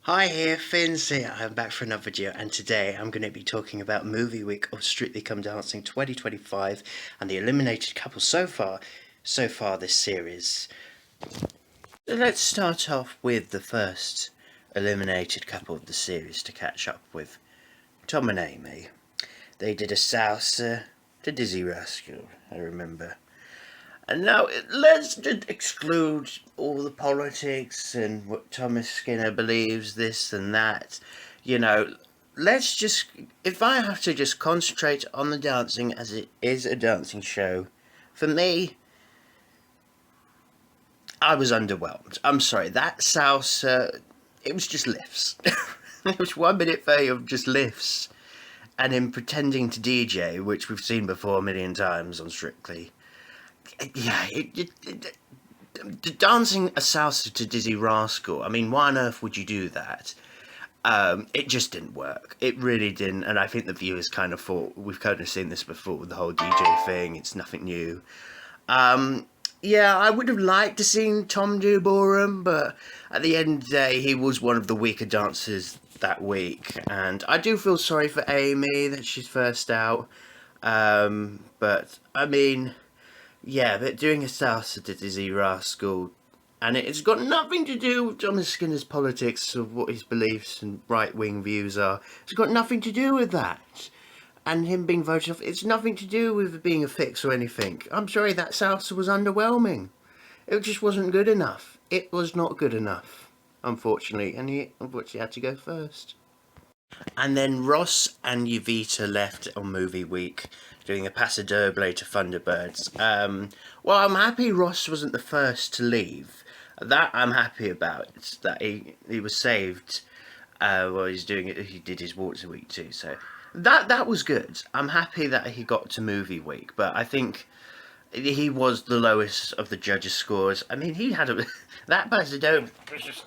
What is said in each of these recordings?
Hi here, Finns here. I'm back for another video, and today I'm going to be talking about Movie Week of Strictly Come Dancing 2025 and the eliminated couples so far this series. Let's start off with the first eliminated couple of the series to catch up with, Tom and Amy. They did a salsa to Dizzy Rascal, I remember. And now let's just exclude all the politics and what Thomas Skinner believes, this and that. You know, let's just, if I have to just concentrate on the dancing as it is a dancing show, for me, I was underwhelmed. I'm sorry, that salsa, it was just lifts. It was 1 minute 30 of just lifts. And him pretending to DJ, which we've seen before a million times on Strictly. Yeah, dancing a salsa to Dizzy Rascal. I mean, why on earth would you do that? It just didn't work. It really didn't, and I think the viewers kind of thought we've kind of seen this before with the whole DJ thing. It's nothing new. Yeah, I would have liked to seen Tom do ballroom, but at the end of the day, he was one of the weaker dancers that week, and I do feel sorry for Amy that she's first out. But I mean. Yeah, but doing a salsa to Dizzy Rascal, and it's got nothing to do with Thomas Skinner's politics of what his beliefs and right-wing views are. It's got nothing to do with that. And him being voted off, it's nothing to do with being a fix or anything. I'm sorry, that salsa was underwhelming. It just wasn't good enough. It was not good enough, unfortunately, and he unfortunately had to go first. And then Ross and Uvita left on movie week doing a Paso Doble to Thunderbirds. Well, I'm happy Ross wasn't the first to leave. That I'm happy about. It's that he was saved while he's doing it. He did his walks a week too, so that was good. I'm happy that he got to movie week, but I think he was the lowest of the judges' scores. I mean, he had that Paso Doble was just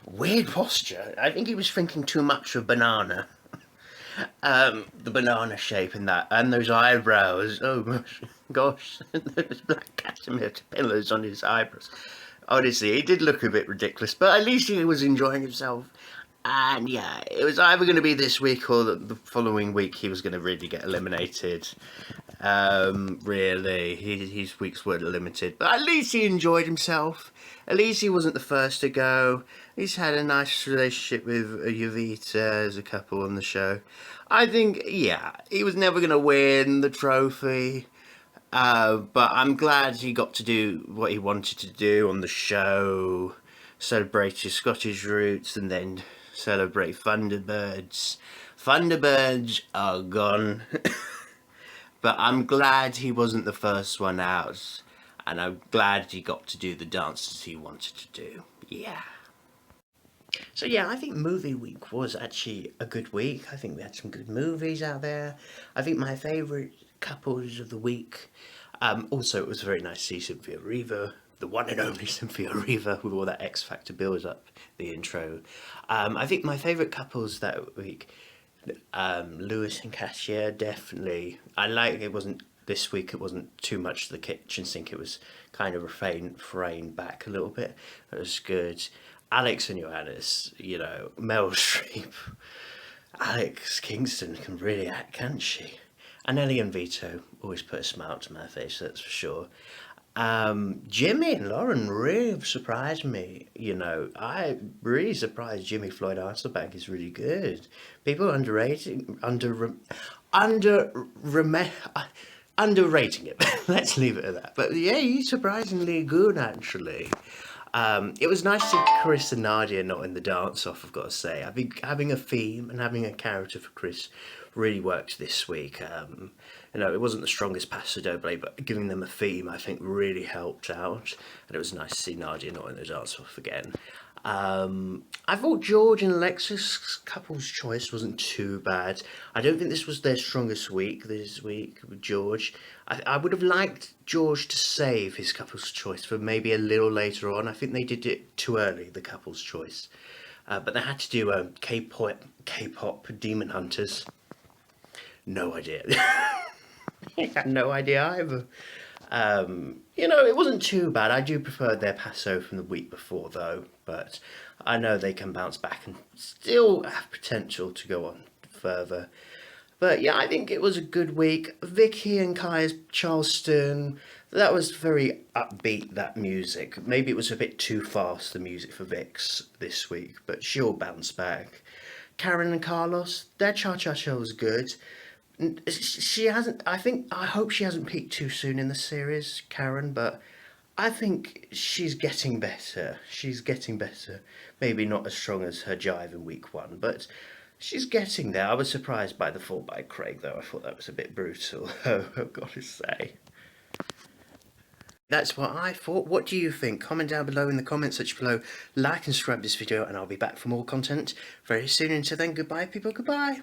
weird posture. I think he was thinking too much of banana. The banana shape in that, and those eyebrows. Oh gosh, those black cashmere pillows on his eyebrows. Honestly, he did look a bit ridiculous, but at least he was enjoying himself. And yeah, it was either going to be this week or the following week he was going to really get eliminated. Really, his weeks were limited, but at least he enjoyed himself. At least he wasn't the first to go. He's had a nice relationship with Uvita as a couple on the show. I think, yeah, he was never going to win the trophy. But I'm glad he got to do what he wanted to do on the show, celebrate his Scottish roots, and then celebrate Thunderbirds. Thunderbirds are gone. But I'm glad he wasn't the first one out, and I'm glad he got to do the dances he wanted to do. Yeah. So yeah, I think movie week was actually a good week. I think we had some good movies out there. I think my favourite couples of the week. Also, it was very nice to see Cynthia Erivo, the one and only Cynthia Erivo, with all that X Factor build up, the intro. I think my favourite couples that week, Lewis and Cashier, definitely. I like it wasn't this week. It wasn't too much the kitchen sink. It was kind of framed back a little bit. It was good. Alex and Johannes, Meryl Streep. Alex Kingston can really act, can't she? And Ellie and Vito always put a smile to my face, that's for sure. Jimmy and Lauren really have surprised me. I really surprised Jimmy Floyd Hasselbank is really good. People underrating it. Let's leave it at that. But yeah, he's surprisingly good actually. It was nice to see Chris and Nadia not in the dance-off, I've got to say. I think having a theme and having a character for Chris really worked this week. It wasn't the strongest Paso Doble, but giving them a theme, I think, really helped out. And it was nice to see Nadia not in the dance-off again. I thought George and Alexis couple's choice wasn't too bad. I don't think this was their strongest week this week with George. I would have liked George to save his couple's choice for maybe a little later on. I think they did it too early, the couple's choice. But they had to do K-pop Demon Hunters. No idea. I had no idea either. It wasn't too bad. I do prefer their Paso from the week before, though. But I know they can bounce back and still have potential to go on further. But yeah, I think it was a good week. Vicky and Kai's Charleston, that was very upbeat, that music. Maybe it was a bit too fast, the music for Vix this week, but she'll bounce back. Karen and Carlos, their Cha Cha Cha was good. She hasn't, I hope she hasn't peaked too soon in the series, Karen, but I think she's getting better. She's getting better. Maybe not as strong as her jive in week one, but she's getting there. I was surprised by the fall by Craig, though. I thought that was a bit brutal, I've got to say. That's what I thought. What do you think? Comment down below in the comment section below. Like and subscribe this video, and I'll be back for more content very soon. Until then, goodbye, people. Goodbye.